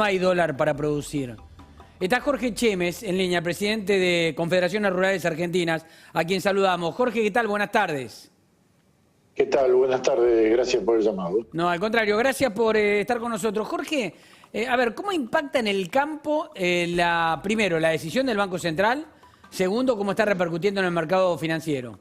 hay dólar para producir. Está Jorge Chemes en línea, presidente de Confederaciones Rurales Argentinas, a quien saludamos. Jorge, ¿qué tal? Buenas tardes. ¿Qué tal? Buenas tardes, gracias por el llamado. No, al contrario, gracias por estar con nosotros. Jorge, a ver, ¿cómo impacta en el campo, primero, la decisión del Banco Central? Segundo, ¿cómo está repercutiendo en el mercado financiero?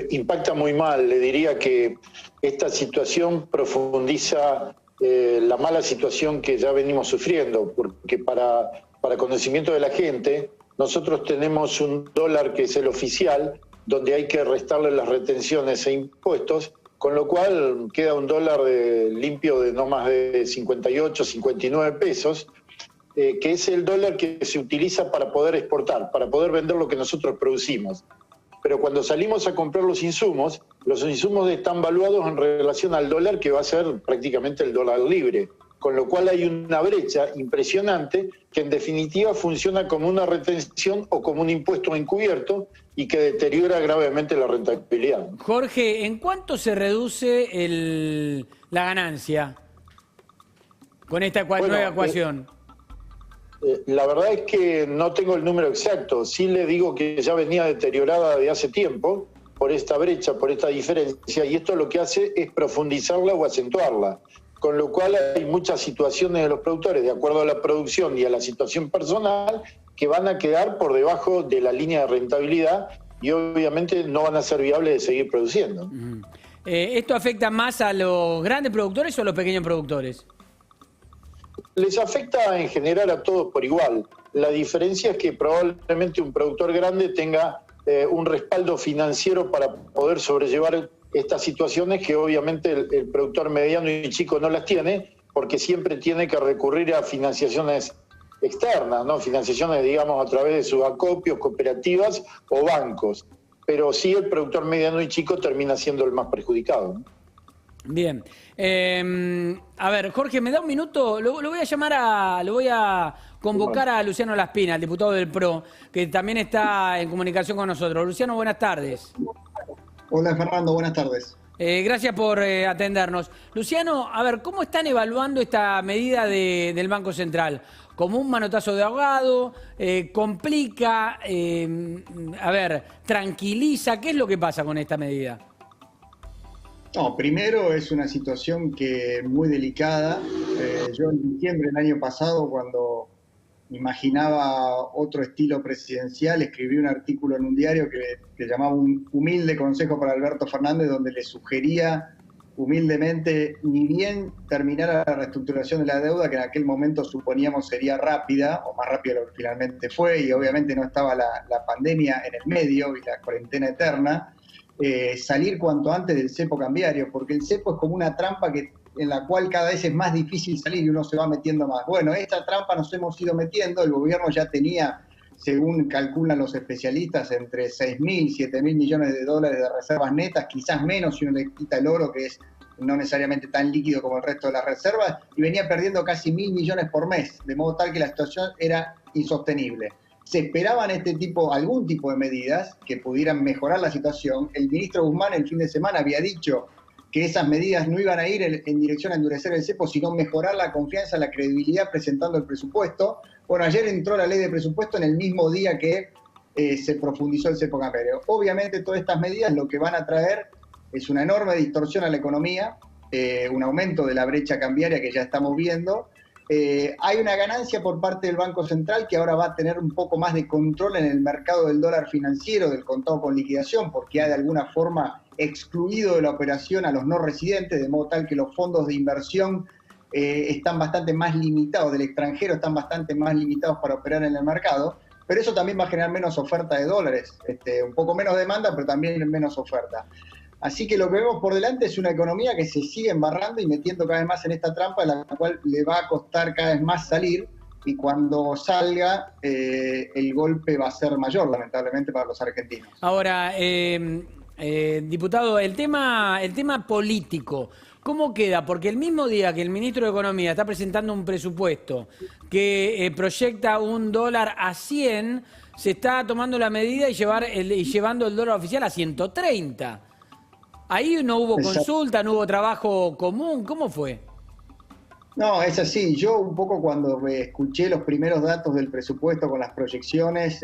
Impacta muy mal. Le diría que esta situación profundiza la mala situación que ya venimos sufriendo, porque para conocimiento de la gente, nosotros tenemos un dólar que es el oficial, donde hay que restarle las retenciones e impuestos, con lo cual queda un dólar limpio de no más de 58, 59 pesos, que es el dólar que se utiliza para poder exportar, para poder vender lo que nosotros producimos. Pero cuando salimos a comprar los insumos están valuados en relación al dólar, que va a ser prácticamente el dólar libre. Con lo cual hay una brecha impresionante que en definitiva funciona como una retención o como un impuesto encubierto y que deteriora gravemente la rentabilidad. Jorge, ¿en cuánto se reduce la ganancia con esta nueva ecuación? La verdad es que no tengo el número exacto. Sí le digo que ya venía deteriorada de hace tiempo por esta brecha, por esta diferencia, y esto lo que hace es profundizarla o acentuarla. Con lo cual hay muchas situaciones de los productores, de acuerdo a la producción y a la situación personal, que van a quedar por debajo de la línea de rentabilidad y obviamente no van a ser viables de seguir produciendo. ¿Esto afecta más a los grandes productores o a los pequeños productores? Les afecta en general a todos por igual. La diferencia es que probablemente un productor grande tenga un respaldo financiero para poder sobrellevar estas situaciones que obviamente el productor mediano y chico no las tiene, porque siempre tiene que recurrir a financiaciones externas, ¿no? Financiaciones, digamos, a través de sus acopios, cooperativas o bancos. Pero sí el productor mediano y chico termina siendo el más perjudicado, ¿no? Bien. A ver, Jorge, ¿me da un minuto? Lo voy a convocar a Luciano Laspina, el diputado del PRO, que también está en comunicación con nosotros. Luciano, buenas tardes. Hola, Fernando, buenas tardes. Gracias por atendernos. Luciano, a ver, ¿cómo están evaluando esta medida del Banco Central? ¿Como un manotazo de ahogado? ¿Complica? ¿Tranquiliza? ¿Qué es lo que pasa con esta medida? No, primero es una situación que es muy delicada. Yo en diciembre del año pasado, cuando imaginaba otro estilo presidencial, escribí un artículo en un diario que llamaba Un humilde consejo para Alberto Fernández, donde le sugería humildemente, ni bien terminara la reestructuración de la deuda, que en aquel momento suponíamos sería rápida, o más rápida de lo que finalmente fue, y obviamente no estaba la pandemia en el medio y la cuarentena eterna, salir cuanto antes del cepo cambiario, porque el cepo es como una trampa en la cual cada vez es más difícil salir y uno se va metiendo más. Bueno, esta trampa nos hemos ido metiendo, el gobierno ya tenía, según calculan los especialistas, entre 6.000 y 7.000 millones de dólares de reservas netas, quizás menos si uno le quita el oro, que es no necesariamente tan líquido como el resto de las reservas, y venía perdiendo casi 1.000 millones por mes, de modo tal que la situación era insostenible. Se esperaban algún tipo de medidas que pudieran mejorar la situación. El ministro Guzmán el fin de semana había dicho que esas medidas no iban a ir en dirección a endurecer el cepo, sino mejorar la confianza, la credibilidad presentando el presupuesto. Bueno, ayer entró la ley de presupuesto en el mismo día que se profundizó el cepo cambiario. Obviamente todas estas medidas lo que van a traer es una enorme distorsión a la economía, un aumento de la brecha cambiaria que ya estamos viendo. Hay una ganancia por parte del Banco Central que ahora va a tener un poco más de control en el mercado del dólar financiero, del contado con liquidación, porque ha de alguna forma excluido de la operación a los no residentes, de modo tal que los fondos de inversión están bastante más limitados, del extranjero están bastante más limitados para operar en el mercado, pero eso también va a generar menos oferta de dólares, un poco menos demanda, pero también menos oferta. Así que lo que vemos por delante es una economía que se sigue embarrando y metiendo cada vez más en esta trampa, en la cual le va a costar cada vez más salir, y cuando salga el golpe va a ser mayor, lamentablemente, para los argentinos. Ahora, diputado, el tema político, ¿cómo queda? Porque el mismo día que el ministro de Economía está presentando un presupuesto que proyecta un dólar a 100, se está tomando la medida y llevando el dólar oficial a 130. Ahí no hubo consulta, no hubo trabajo común, ¿cómo fue? No, es así. Yo un poco cuando escuché los primeros datos del presupuesto con las proyecciones,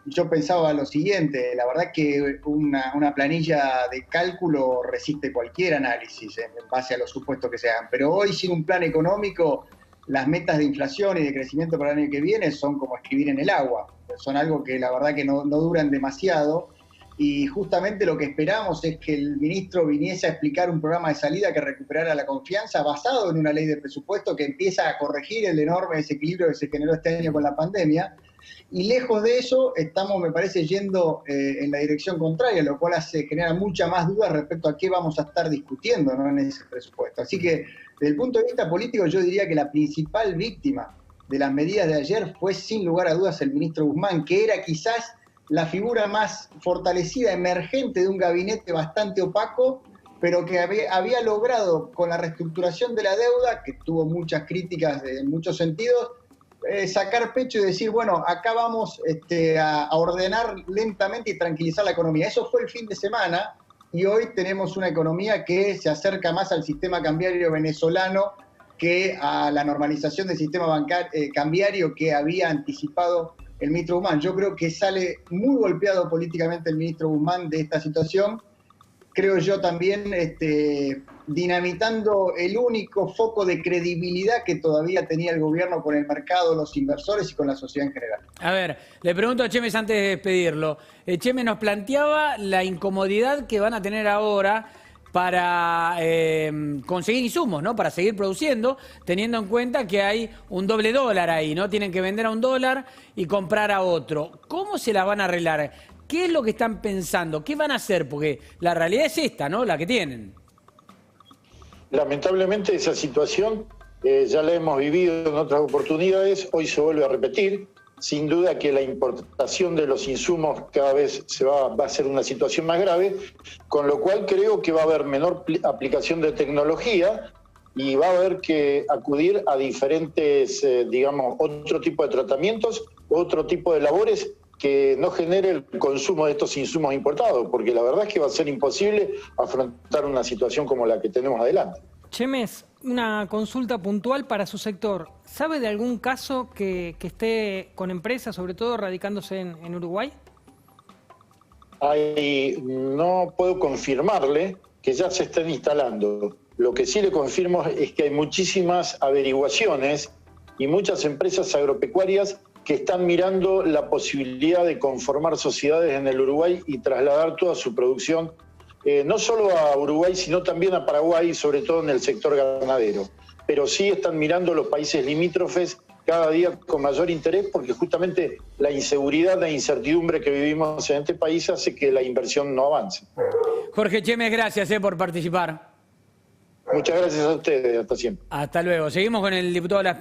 yo pensaba lo siguiente, la verdad que una planilla de cálculo resiste cualquier análisis en base a los supuestos que se hagan, pero hoy sin un plan económico, las metas de inflación y de crecimiento para el año que viene son como escribir en el agua, son algo que la verdad que no duran demasiado. Y justamente lo que esperamos es que el ministro viniese a explicar un programa de salida que recuperara la confianza basado en una ley de presupuesto que empieza a corregir el enorme desequilibrio que se generó este año con la pandemia. Y lejos de eso, estamos, me parece, yendo en la dirección contraria, lo cual genera mucha más duda respecto a qué vamos a estar discutiendo, ¿no?, en ese presupuesto. Así que, desde el punto de vista político, yo diría que la principal víctima de las medidas de ayer fue, sin lugar a dudas, el ministro Guzmán, que era quizás la figura más fortalecida, emergente de un gabinete bastante opaco, pero que había logrado con la reestructuración de la deuda, que tuvo muchas críticas en muchos sentidos, sacar pecho y decir, bueno, acá vamos a ordenar lentamente y tranquilizar la economía. Eso fue el fin de semana y hoy tenemos una economía que se acerca más al sistema cambiario venezolano que a la normalización del sistema cambiario que había anticipado el ministro Guzmán. Yo creo que sale muy golpeado políticamente el ministro Guzmán de esta situación. Creo yo también dinamitando el único foco de credibilidad que todavía tenía el gobierno con el mercado, los inversores y con la sociedad en general. A ver, le pregunto a Chemes antes de despedirlo. Chemes nos planteaba la incomodidad que van a tener ahora para conseguir insumos, ¿no? Para seguir produciendo, teniendo en cuenta que hay un doble dólar ahí, ¿no? Tienen que vender a un dólar y comprar a otro. ¿Cómo se la van a arreglar? ¿Qué es lo que están pensando? ¿Qué van a hacer? Porque la realidad es esta, ¿no? La que tienen. Lamentablemente esa situación ya la hemos vivido en otras oportunidades, hoy se vuelve a repetir. Sin duda que la importación de los insumos cada vez va a ser una situación más grave, con lo cual creo que va a haber menor aplicación de tecnología y va a haber que acudir a diferentes, otro tipo de tratamientos, otro tipo de labores que no genere el consumo de estos insumos importados, porque la verdad es que va a ser imposible afrontar una situación como la que tenemos adelante. Chemes, una consulta puntual para su sector. ¿Sabe de algún caso que esté con empresas, sobre todo radicándose en Uruguay? No puedo confirmarle que ya se estén instalando. Lo que sí le confirmo es que hay muchísimas averiguaciones y muchas empresas agropecuarias que están mirando la posibilidad de conformar sociedades en el Uruguay y trasladar toda su producción, no solo a Uruguay, sino también a Paraguay, sobre todo en el sector ganadero. Pero sí están mirando los países limítrofes cada día con mayor interés, porque justamente la inseguridad, la incertidumbre que vivimos en este país hace que la inversión no avance. Jorge Chemes, gracias por participar. Muchas gracias a ustedes, hasta siempre. Hasta luego. Seguimos con el diputado Las Piedras.